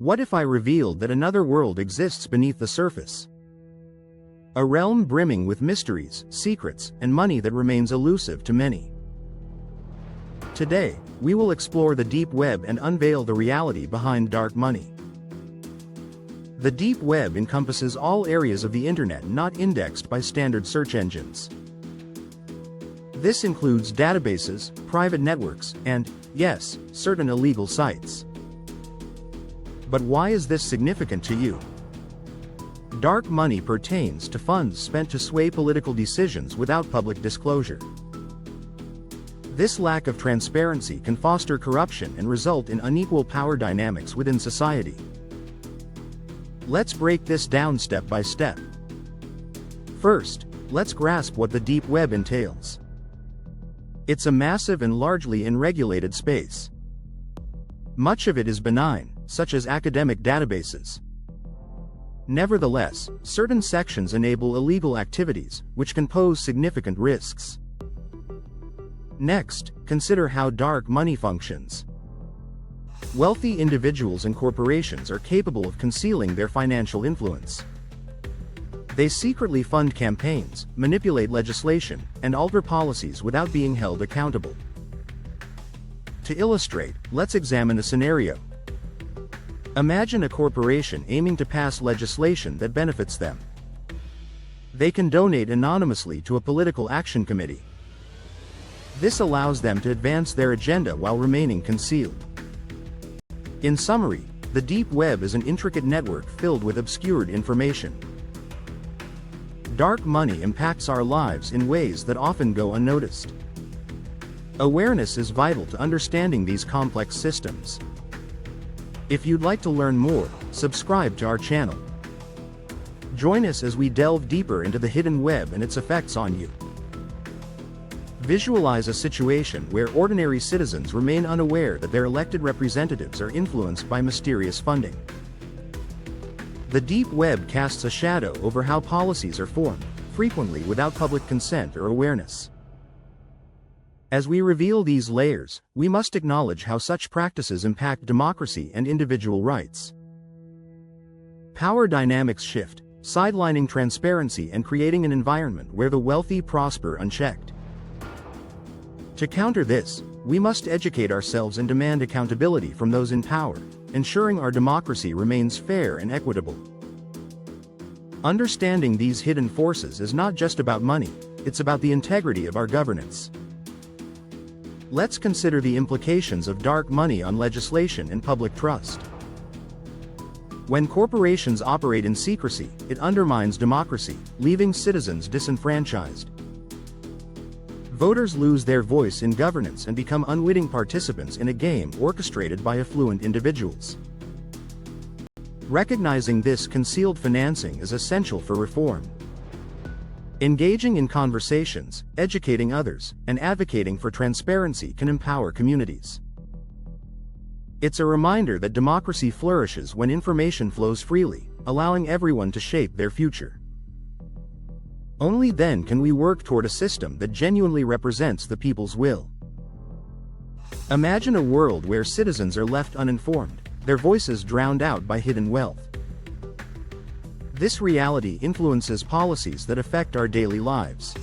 What if I revealed that another world exists beneath the surface? A realm brimming with mysteries, secrets, and money that remains elusive to many. Today, we will explore the deep web and unveil the reality behind dark money. The deep web encompasses all areas of the internet not indexed by standard search engines. This includes databases, private networks, and, yes, certain illegal sites. But why is this significant to you? Dark money pertains to funds spent to sway political decisions without public disclosure. This lack of transparency can foster corruption and result in unequal power dynamics within society. Let's break this down step by step. First, let's grasp what the deep web entails. It's a massive and largely unregulated space. Much of it is benign, such as academic databases. Nevertheless, certain sections enable illegal activities, which can pose significant risks. Next, consider how dark money functions. Wealthy individuals and corporations are capable of concealing their financial influence. They secretly fund campaigns, manipulate legislation, and alter policies without being held accountable. To illustrate, let's examine a scenario. Imagine a corporation aiming to pass legislation that benefits them. They can donate anonymously to a political action committee. This allows them to advance their agenda while remaining concealed. In summary, the deep web is an intricate network filled with obscured information. Dark money impacts our lives in ways that often go unnoticed. Awareness is vital to understanding these complex systems. If you'd like to learn more, subscribe to our channel. Join us as we delve deeper into the hidden web and its effects on you. Visualize a situation where ordinary citizens remain unaware that their elected representatives are influenced by mysterious funding. The deep web casts a shadow over how policies are formed, frequently without public consent or awareness. As we reveal these layers, we must acknowledge how such practices impact democracy and individual rights. Power dynamics shift, sidelining transparency and creating an environment where the wealthy prosper unchecked. To counter this, we must educate ourselves and demand accountability from those in power, ensuring our democracy remains fair and equitable. Understanding these hidden forces is not just about money, it's about the integrity of our governance. Let's consider the implications of dark money on legislation and public trust. When corporations operate in secrecy, it undermines democracy, leaving citizens disenfranchised. Voters lose their voice in governance and become unwitting participants in a game orchestrated by affluent individuals. Recognizing this concealed financing is essential for reform. Engaging in conversations, educating others, and advocating for transparency can empower communities. It's a reminder that democracy flourishes when information flows freely, allowing everyone to shape their future. Only then can we work toward a system that genuinely represents the people's will. Imagine a world where citizens are left uninformed, their voices drowned out by hidden wealth. This reality influences policies that affect our daily lives.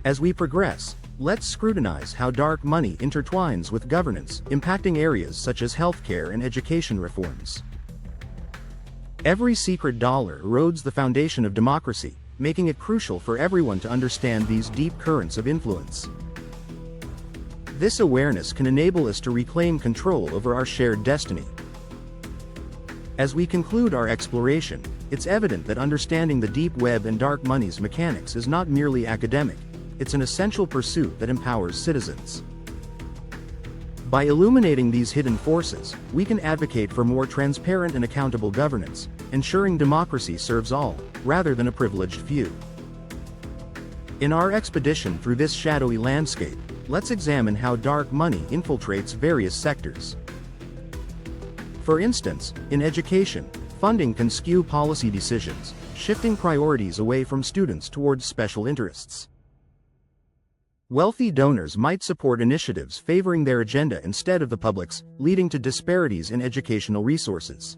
As we progress, let's scrutinize how dark money intertwines with governance, impacting areas such as healthcare and education reforms. Every secret dollar erodes the foundation of democracy, making it crucial for everyone to understand these deep currents of influence. This awareness can enable us to reclaim control over our shared destiny. As we conclude our exploration, it's evident that understanding the deep web and dark money's mechanics is not merely academic, it's an essential pursuit that empowers citizens. By illuminating these hidden forces, we can advocate for more transparent and accountable governance, ensuring democracy serves all, rather than a privileged few. In our expedition through this shadowy landscape, let's examine how dark money infiltrates various sectors. For instance, in education, funding can skew policy decisions, shifting priorities away from students towards special interests. Wealthy donors might support initiatives favoring their agenda instead of the public's, leading to disparities in educational resources.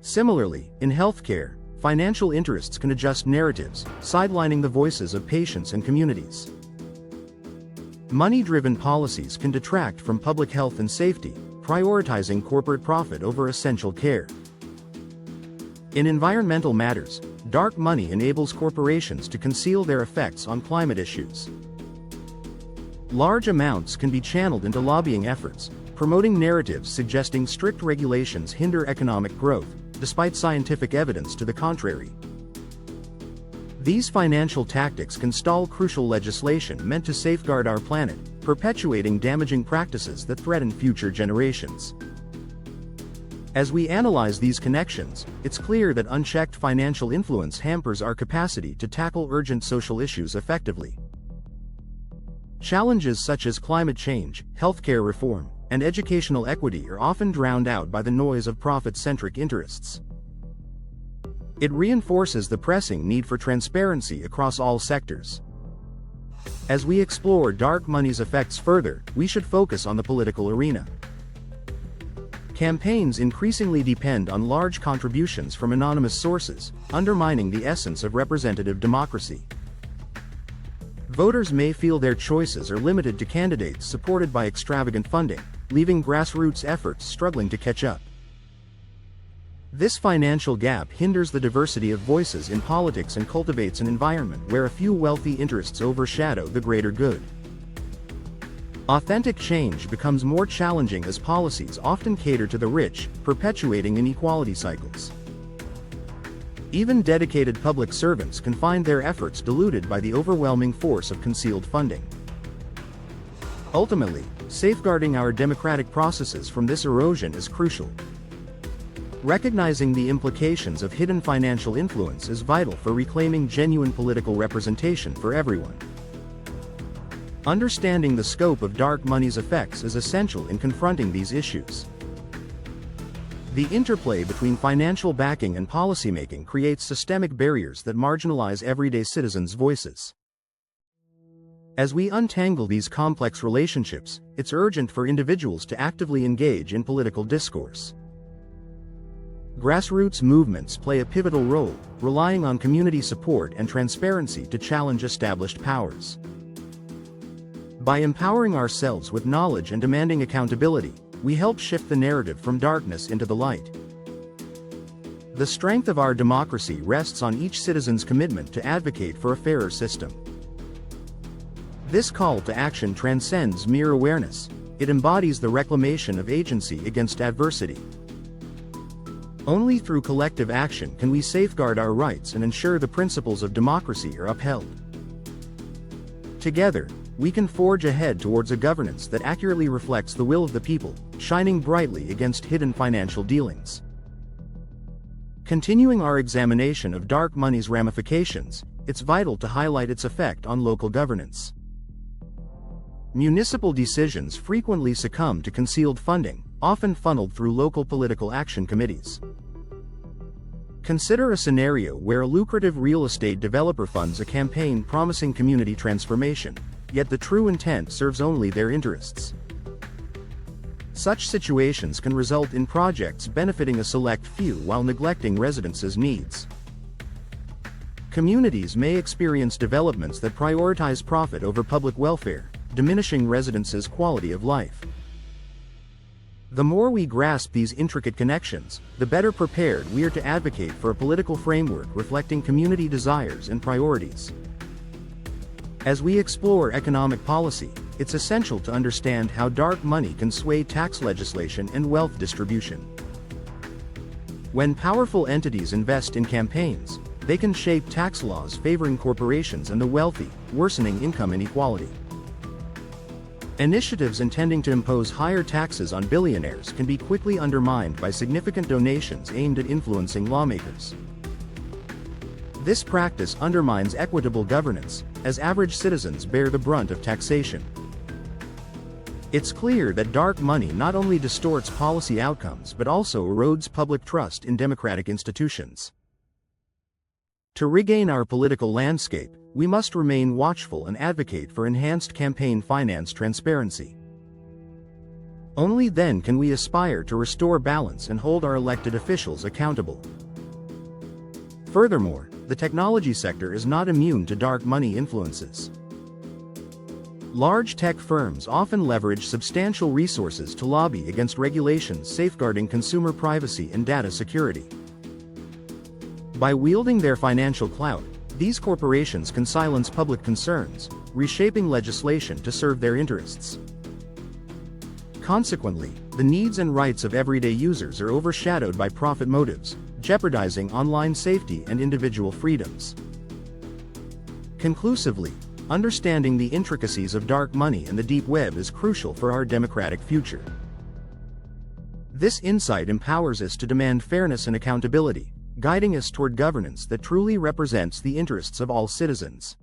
Similarly, in healthcare, financial interests can adjust narratives, sidelining the voices of patients and communities. Money-driven policies can detract from public health and safety, prioritizing corporate profit over essential care. In environmental matters, dark money enables corporations to conceal their effects on climate issues. Large amounts can be channeled into lobbying efforts, promoting narratives suggesting strict regulations hinder economic growth, despite scientific evidence to the contrary. These financial tactics can stall crucial legislation meant to safeguard our planet, perpetuating damaging practices that threaten future generations. As we analyze these connections, it's clear that unchecked financial influence hampers our capacity to tackle urgent social issues effectively. Challenges such as climate change, healthcare reform, and educational equity are often drowned out by the noise of profit-centric interests. It reinforces the pressing need for transparency across all sectors. As we explore dark money's effects further, we should focus on the political arena. Campaigns increasingly depend on large contributions from anonymous sources, undermining the essence of representative democracy. Voters may feel their choices are limited to candidates supported by extravagant funding, leaving grassroots efforts struggling to catch up. This financial gap hinders the diversity of voices in politics and cultivates an environment where a few wealthy interests overshadow the greater good. Authentic change becomes more challenging as policies often cater to the rich, perpetuating inequality cycles. Even dedicated public servants can find their efforts diluted by the overwhelming force of concealed funding. Ultimately, safeguarding our democratic processes from this erosion is crucial. Recognizing the implications of hidden financial influence is vital for reclaiming genuine political representation for everyone. Understanding the scope of dark money's effects is essential in confronting these issues. The interplay between financial backing and policymaking creates systemic barriers that marginalize everyday citizens' voices. As we untangle these complex relationships, it's urgent for individuals to actively engage in political discourse. Grassroots movements play a pivotal role, relying on community support and transparency to challenge established powers. By empowering ourselves with knowledge and demanding accountability, we help shift the narrative from darkness into the light. The strength of our democracy rests on each citizen's commitment to advocate for a fairer system. This call to action transcends mere awareness; it embodies the reclamation of agency against adversity. Only through collective action can we safeguard our rights and ensure the principles of democracy are upheld. Together, we can forge ahead towards a governance that accurately reflects the will of the people, shining brightly against hidden financial dealings. Continuing our examination of dark money's ramifications, it's vital to highlight its effect on local governance. Municipal decisions frequently succumb to concealed funding, often funneled through local political action committees. Consider a scenario where a lucrative real estate developer funds a campaign promising community transformation, yet the true intent serves only their interests. Such situations can result in projects benefiting a select few while neglecting residents' needs. Communities may experience developments that prioritize profit over public welfare, diminishing residents' quality of life. The more we grasp these intricate connections, the better prepared we are to advocate for a political framework reflecting community desires and priorities. As we explore economic policy, it's essential to understand how dark money can sway tax legislation and wealth distribution. When powerful entities invest in campaigns, they can shape tax laws favoring corporations and the wealthy, worsening income inequality. Initiatives intending to impose higher taxes on billionaires can be quickly undermined by significant donations aimed at influencing lawmakers. This practice undermines equitable governance, as average citizens bear the brunt of taxation. It's clear that dark money not only distorts policy outcomes but also erodes public trust in democratic institutions. To regain our political landscape, we must remain watchful and advocate for enhanced campaign finance transparency. Only then can we aspire to restore balance and hold our elected officials accountable. Furthermore, the technology sector is not immune to dark money influences. Large tech firms often leverage substantial resources to lobby against regulations safeguarding consumer privacy and data security. By wielding their financial clout, these corporations can silence public concerns, reshaping legislation to serve their interests. Consequently, the needs and rights of everyday users are overshadowed by profit motives, jeopardizing online safety and individual freedoms. Conclusively, understanding the intricacies of dark money and the deep web is crucial for our democratic future. This insight empowers us to demand fairness and accountability, guiding us toward governance that truly represents the interests of all citizens.